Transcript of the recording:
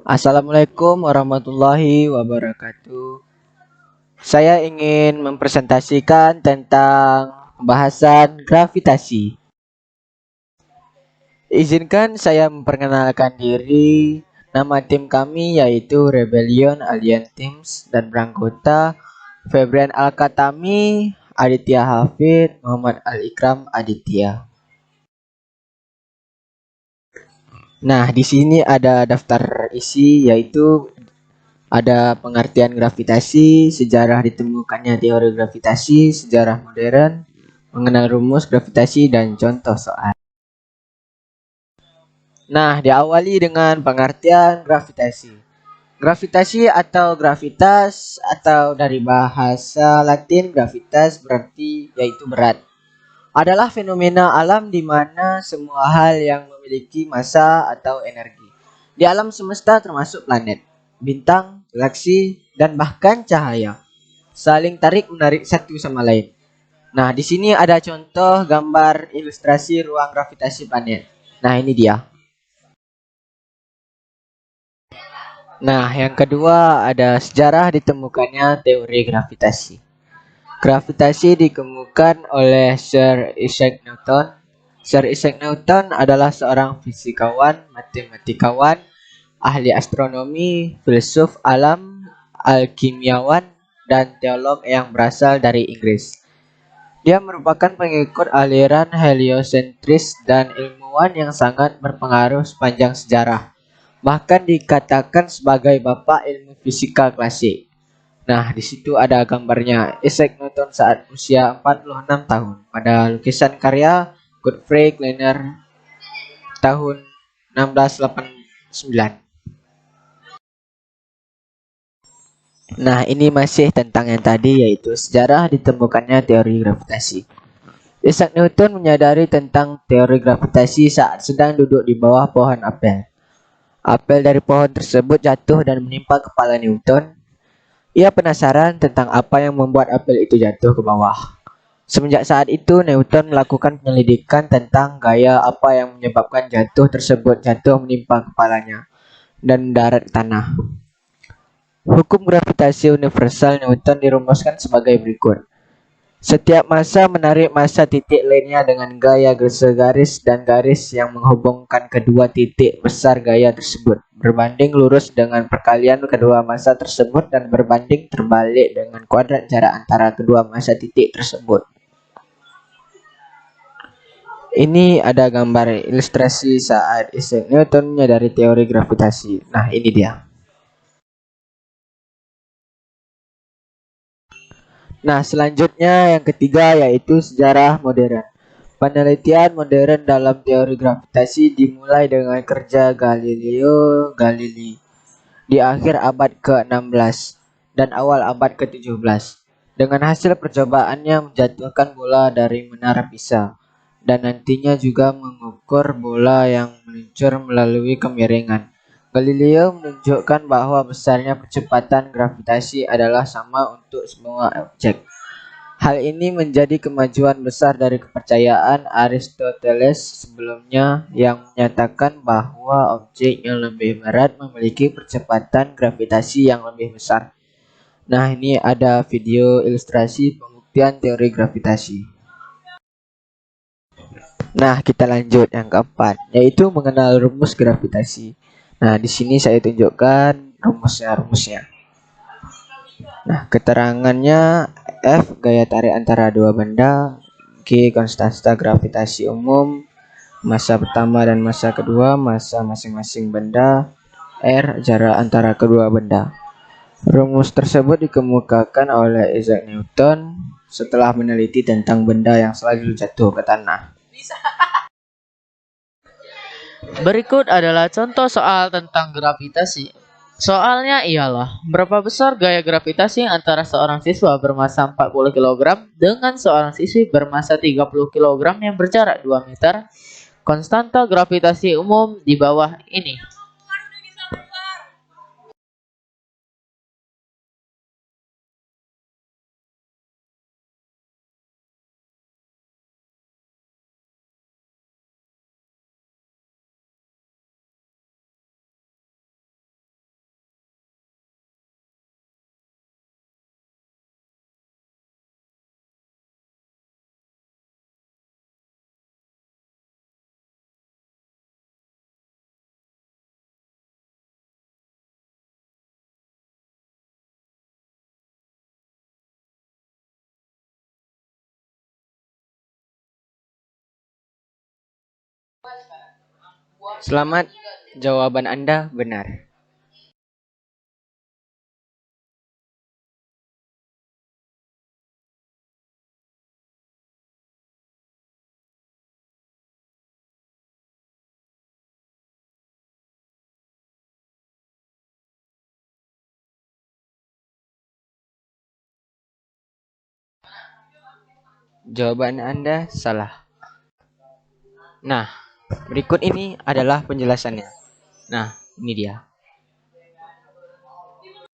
Assalamualaikum warahmatullahi wabarakatuh. Saya ingin mempresentasikan tentang pembahasan gravitasi. Izinkan saya memperkenalkan diri. Nama tim kami yaitu Rebellion Alien Teams dan beranggota Febrian Al-Katami, Aditya Hafid, Muhammad Al-Ikram Aditya. Nah, di sini ada daftar isi yaitu ada pengertian gravitasi, sejarah ditemukannya teori gravitasi, sejarah modern, mengenal rumus gravitasi, dan contoh soal. Nah, diawali dengan pengertian gravitasi. Gravitasi atau gravitas atau dari bahasa Latin gravitas berarti yaitu berat. Adalah fenomena alam di mana semua hal yang memiliki massa atau energi di alam semesta termasuk planet, bintang, galaksi, dan bahkan cahaya saling tarik menarik satu sama lain. Nah, di sini ada contoh gambar ilustrasi ruang gravitasi planet. Nah, ini dia. Nah, yang kedua ada sejarah ditemukannya teori gravitasi. Gravitasi dikemukakan oleh Sir Isaac Newton. Sir Isaac Newton adalah seorang fisikawan, matematikawan, ahli astronomi, filsuf alam, alkimiawan, dan teolog yang berasal dari Inggris. Dia merupakan pengikut aliran heliosentris dan ilmuwan yang sangat berpengaruh sepanjang sejarah. Bahkan dikatakan sebagai bapak ilmu fisika klasik. Nah, di situ ada gambarnya Isaac Newton saat usia 46 tahun pada lukisan karya Godfrey Kleiner tahun 1689. Nah, ini masih tentang yang tadi yaitu sejarah ditemukannya teori gravitasi. Isaac Newton menyadari tentang teori gravitasi saat sedang duduk di bawah pohon apel. Apel dari pohon tersebut jatuh dan menimpa kepala Newton. Ia penasaran tentang apa yang membuat apel itu jatuh ke bawah. Semenjak saat itu, Newton melakukan penyelidikan tentang gaya apa yang menyebabkan jatuh tersebut jatuh menimpa kepalanya dan mendarat di tanah. Hukum gravitasi universal Newton dirumuskan sebagai berikut. Setiap massa menarik massa titik lainnya dengan gaya segaris dan garis yang menghubungkan kedua titik besar gaya tersebut berbanding lurus dengan perkalian kedua massa tersebut dan berbanding terbalik dengan kuadrat jarak antara kedua massa titik tersebut. Ini ada gambar ilustrasi saat Isaac Newton menyadari teori gravitasi. Nah, ini dia. Nah, selanjutnya yang ketiga yaitu sejarah modern. Penelitian modern dalam teori gravitasi dimulai dengan kerja Galileo Galilei di akhir abad ke-16 dan awal abad ke-17 dengan hasil percobaannya menjatuhkan bola dari menara Pisa dan nantinya juga mengukur bola yang meluncur melalui kemiringan. Galileo menunjukkan bahwa besarnya percepatan gravitasi adalah sama untuk semua objek. Hal ini menjadi kemajuan besar dari kepercayaan Aristoteles sebelumnya yang menyatakan bahwa objek yang lebih berat memiliki percepatan gravitasi yang lebih besar. Nah, ini ada video ilustrasi pembuktian teori gravitasi. Nah, kita lanjut yang keempat, yaitu mengenal rumus gravitasi. Nah, di sini saya tunjukkan rumusnya. Nah, keterangannya F gaya tarik antara dua benda, G konstanta gravitasi umum, massa pertama dan massa kedua, massa masing-masing benda, R jarak antara kedua benda. Rumus tersebut dikemukakan oleh Isaac Newton setelah meneliti tentang benda yang selalu jatuh ke tanah. Berikut adalah contoh soal tentang gravitasi. Soalnya ialah, berapa besar gaya gravitasi antara seorang siswa bermassa 40 kg dengan seorang siswi bermassa 30 kg yang berjarak 2 meter? Konstanta gravitasi umum di bawah ini. Selamat, jawaban Anda benar. Jawaban Anda salah. Nah, berikut ini adalah penjelasannya. Nah, ini dia.